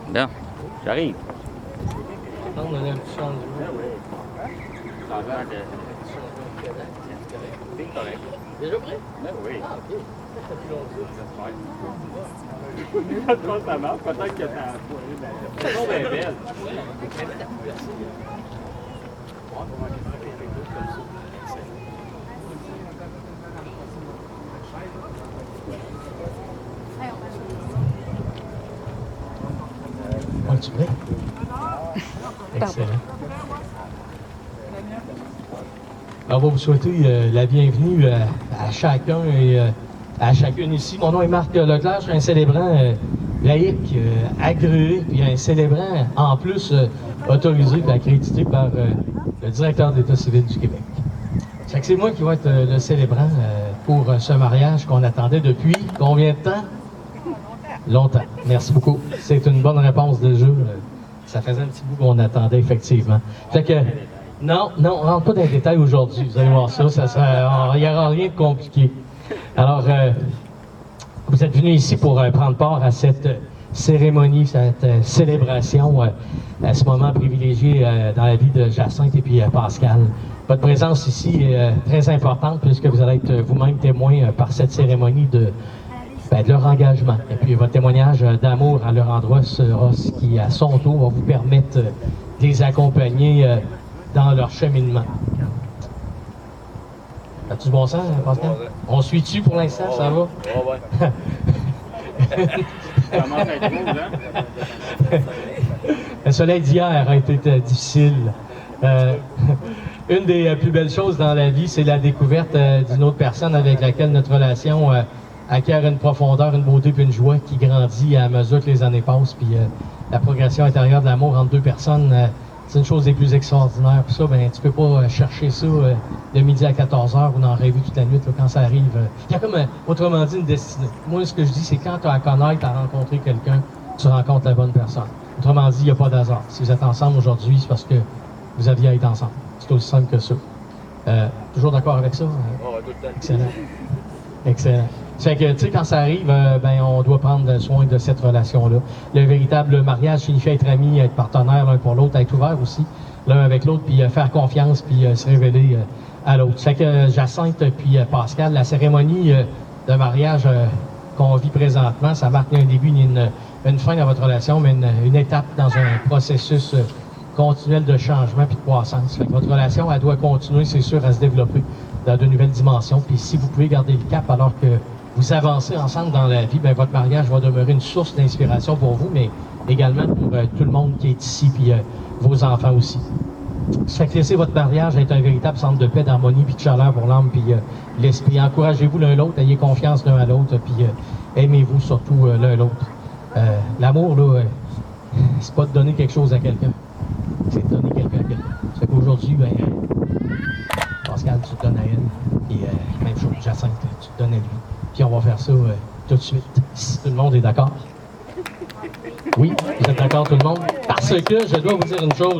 Bien, j'arrive. Non, on a un petit changement. Ça a l'air de... C'est correct. Déjà prêt? Ben oui. Ah, ok. Ça fait longtemps. Quand ça marche, peut-être que ça a foiré. C'est bon, ben belle. Tu prêt? Excellent. Alors, on va vous souhaiter la bienvenue à chacun et à chacune ici. Mon nom est Marc Leclerc, je suis un célébrant laïque, agréé, puis un célébrant en plus autorisé et accrédité par le directeur de l'État civil du Québec. C'est moi qui vais être le célébrant pour ce mariage qu'on attendait depuis combien de temps? Longtemps. Merci beaucoup. C'est une bonne réponse déjà. Ça faisait un petit bout qu'on attendait, effectivement. Fait que, non, on ne rentre pas dans les détails aujourd'hui. Vous allez voir ça. Il n'y aura rien de compliqué. Alors, vous êtes venus ici pour prendre part à cette cérémonie, cette célébration, à ce moment privilégié dans la vie de Jacinthe et puis Pascal. Votre présence ici est très importante puisque vous allez être vous-même témoin par cette cérémonie de leur engagement. Et puis votre témoignage d'amour à leur endroit sera ce qui, à son tour, va vous permettre de les accompagner dans leur cheminement. As-tu du bon sens, Pascal? Ouais. On suit-tu pour l'instant? Ça va? Ouais. Ça commence à être beau, hein? Le soleil d'hier a été difficile. Une des plus belles choses dans la vie, c'est la découverte d'une autre personne avec laquelle notre relation acquiert une profondeur, une beauté puis une joie qui grandit à mesure que les années passent. Puis la progression intérieure de l'amour entre deux personnes, c'est une chose des plus extraordinaires. Puis ça, ben tu peux pas chercher ça de midi à 14h ou d'en rêver toute la nuit là, quand ça arrive. Il y a comme, autrement dit, une destinée. Moi, ce que je dis, c'est quand tu as à connaître, tu as rencontré quelqu'un, tu rencontres la bonne personne. Autrement dit, il n'y a pas d'hasard. Si vous êtes ensemble aujourd'hui, c'est parce que vous aviez à être ensemble. C'est aussi simple que ça. Toujours d'accord avec ça? Excellent. Excellent. C'est que, tu sais, quand ça arrive, on doit prendre soin de cette relation-là. Le véritable mariage signifie être amis, être partenaires l'un pour l'autre, être ouvert aussi l'un avec l'autre, puis faire confiance, puis se révéler à l'autre. C'est que Jacinthe puis Pascal, la cérémonie de mariage qu'on vit présentement, ça marque un début, une fin dans votre relation, mais une étape dans un processus continuel de changement puis de croissance. Fait que votre relation, elle doit continuer, c'est sûr, à se développer dans de nouvelles dimensions. Puis si vous pouvez garder le cap alors que vous avancez ensemble dans la vie, votre mariage va demeurer une source d'inspiration pour vous, mais également pour tout le monde qui est ici, puis vos enfants aussi. Ça fait que laissez votre mariage être un véritable centre de paix, d'harmonie, puis de chaleur pour l'âme, puis l'esprit. Encouragez-vous l'un l'autre, ayez confiance l'un à l'autre, puis aimez-vous surtout l'un l'autre. L'amour, là, c'est pas de donner quelque chose à quelqu'un, c'est de donner quelqu'un à quelqu'un. Ça fait qu'aujourd'hui, Pascal, tu te donnes à elle, puis même chose, Jacinthe, tu te donnes à lui. Puis on va faire ça tout de suite, si tout le monde est d'accord. Oui, vous êtes d'accord tout le monde? Parce que je dois vous dire une chose.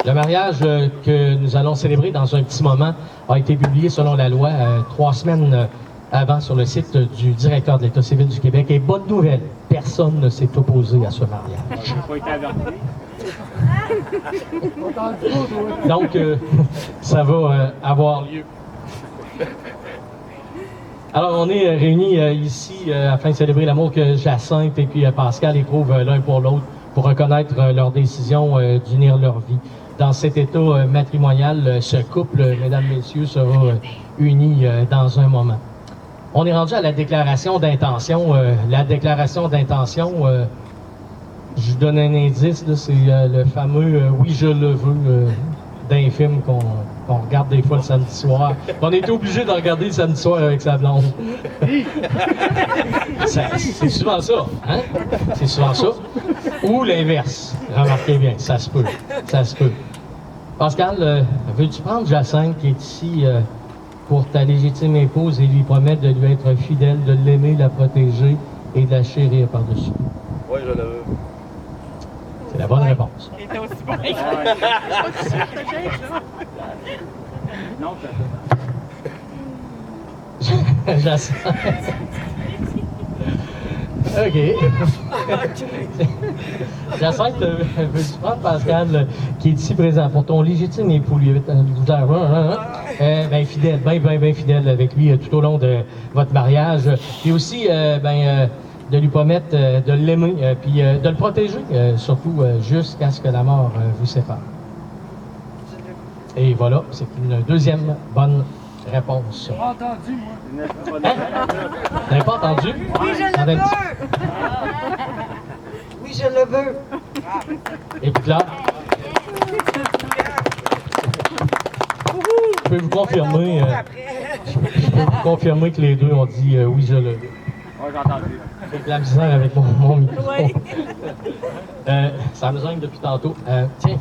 Le mariage que nous allons célébrer dans un petit moment a été publié selon la loi 3 semaines avant sur le site du directeur de l'État civil du Québec. Et bonne nouvelle, personne ne s'est opposé à ce mariage. Je n'ai pas été averti. Donc, ça va avoir lieu. Alors, on est réunis ici afin de célébrer l'amour que Jacinthe et puis Pascal éprouvent l'un pour l'autre pour reconnaître leur décision d'unir leur vie. Dans cet état matrimonial, ce couple, mesdames, messieurs, sera uni dans un moment. On est rendu à la déclaration d'intention. La déclaration d'intention, je vous donne un indice, c'est le fameux « oui, je le veux » d'un film qu'on regarde des fois le samedi soir. On était obligé de regarder le samedi soir avec sa blonde. C'est souvent ça, hein? C'est souvent ça. Ou l'inverse. Remarquez bien, ça se peut. Ça se peut. Pascal, veux-tu prendre Jacinthe qui est ici pour ta légitime épouse et lui promettre de lui être fidèle, de l'aimer, de la protéger et de la chérir par-dessus? Oui, je le veux. C'est la bonne réponse. Il était aussi bon. Non, Jacinthe. OK. Jacinthe, veux-tu prendre Pascal, qui est ici présent, pour ton légitime époux, lui, ben fidèle, bien fidèle avec lui tout au long de votre mariage. Puis aussi, de lui promettre de l'aimer, puis de le protéger, surtout jusqu'à ce que la mort vous sépare. Et voilà, c'est une deuxième bonne réponse. Pas entendu, moi. Vous n'avez pas entendu? Oui, je le Attendez un veux! petit- Oui, je le veux! Et puis là, je peux vous confirmer, que les deux ont dit oui, je le veux. Ouais, j'ai entendu. J'ai de la misère avec mon micro. Oui. Ça me gêne depuis tantôt. Tiens,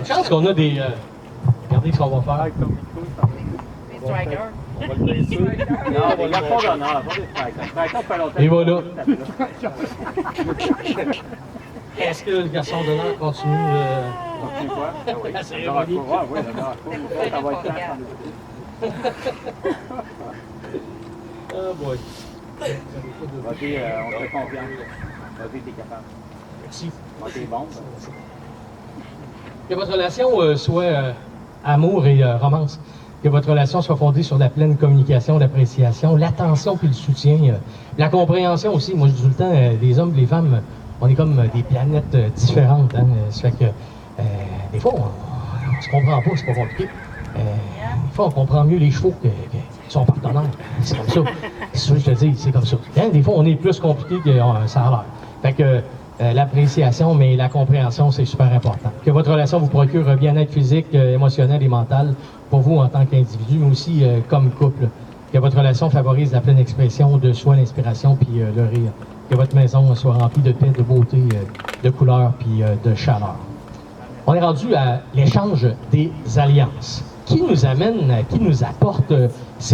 je pense qu'on a des... regardez ce qu'on va faire. Avec ton micro, ça Les strikers. on va le laisser. Non, des garçons d'honneur, pas des strikers. Strikers, ça fait longtemps. Et voilà. Est-ce que le garçon d'honneur continue? C'est quoi? Ah oui. La cérémonie. Oui, ça va être clair. Oh boy. Vas-y, on te fait confiance. Vas-y, t'es capable. Merci. Vas-y, t'es bon. Que votre relation soit amour et romance. Que votre relation soit fondée sur la pleine communication, l'appréciation, l'attention puis le soutien. La compréhension aussi. Moi, je dis tout le temps, les hommes et les femmes, on est comme des planètes différentes. Hein? Ça fait que des fois, on se comprend pas, c'est pas compliqué. Des fois, on comprend mieux les chevaux que son partenaire. C'est comme ça. C'est ça que je te dis, c'est comme ça. Hein? Des fois, on est plus compliqué que ça a l'air. Fait que l'appréciation, mais la compréhension, c'est super important. Que votre relation vous procure un bien-être physique, émotionnel et mental pour vous en tant qu'individu, mais aussi comme couple. Que votre relation favorise la pleine expression de soi, l'inspiration puis le rire. Que votre maison soit remplie de paix, de beauté, de couleurs puis de chaleur. On est rendu à l'échange des alliances. Qui nous amène, qui nous apporte